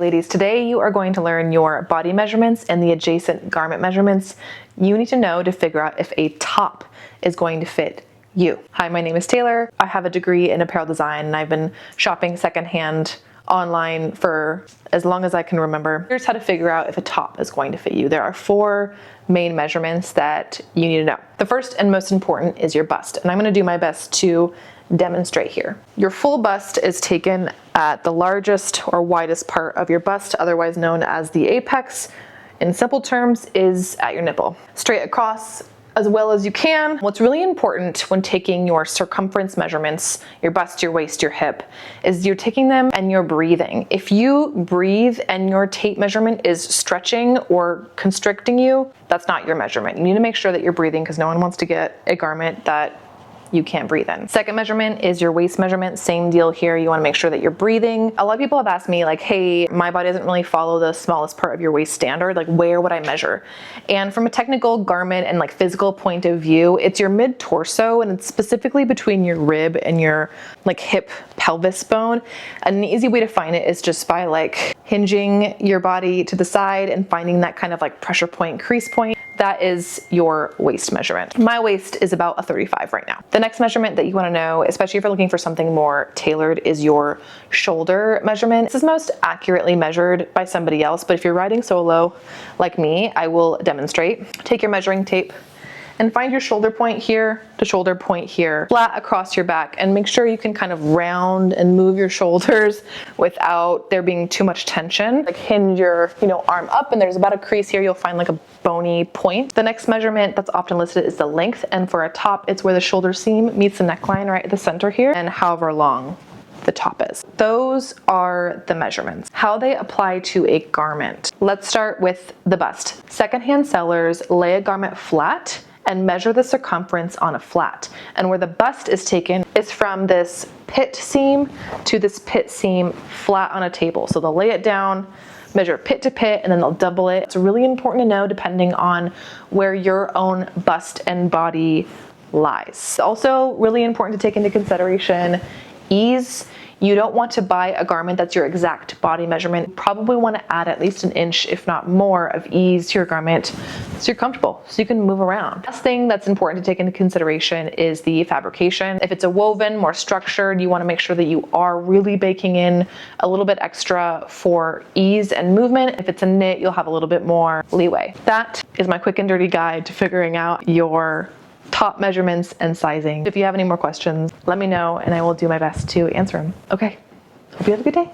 Ladies, today you are going to learn your body measurements and the adjacent garment measurements you need to know to figure out if a top is going to fit you. Hi, my name is Taylor. I have a degree in apparel design and I've been shopping secondhand online for as long as I can remember. Here's how to figure out if a top is going to fit you. There are 4 main measurements that you need to know. The first and most important is your bust, and I'm going to do my best to demonstrate here. Your full bust is taken at the largest or widest part of your bust, otherwise known as the apex. In simple terms, is at your nipple. Straight across as well as you can. What's really important when taking your circumference measurements, your bust, your waist, your hip, is you're taking them and you're breathing. If you breathe and your tape measurement is stretching or constricting you, that's not your measurement. You need to make sure that you're breathing because no one wants to get a garment that you can't breathe in. Second measurement is your waist measurement. Same deal here. You want to make sure that you're breathing. A lot of people have asked me like, hey, my body doesn't really follow the smallest part of your waist standard. Like, where would I measure? And from a technical garment and like physical point of view, it's your mid torso and it's specifically between your rib and your like hip pelvis bone. And an easy way to find it is just by like hinging your body to the side and finding that kind of like pressure point, crease point. That is your waist measurement. My waist is about a 35 right now. The next measurement that you want to know, especially if you're looking for something more tailored, is your shoulder measurement. This is most accurately measured by somebody else, but if you're riding solo like me, I will demonstrate. Take your measuring tape and find your shoulder point here to shoulder point here, flat across your back, and make sure you can kind of round and move your shoulders without there being too much tension. Like hinge your, arm up, and there's about a crease here. You'll find like a bony point. The next measurement that's often listed is the length, and for a top, it's where the shoulder seam meets the neckline right at the center here, and however long the top is. Those are the measurements. How they apply to a garment. Let's start with the bust. Secondhand sellers lay a garment flat and measure the circumference on a flat. And where the bust is taken is from this pit seam to this pit seam flat on a table. So they'll lay it down, measure pit to pit, and then they'll double it. It's really important to know depending on where your own bust and body lies. Also really important to take into consideration ease. You don't want to buy a garment that's your exact body measurement. You probably want to add at least an inch, if not more, of ease to your garment so you're comfortable, so you can move around. Last thing that's important to take into consideration is the fabrication. If it's a woven, more structured, you want to make sure that you are really baking in a little bit extra for ease and movement. If it's a knit, you'll have a little bit more leeway. That is my quick and dirty guide to figuring out your top measurements and sizing. If you have any more questions, let me know and I will do my best to answer them. Okay, hope you have a good day.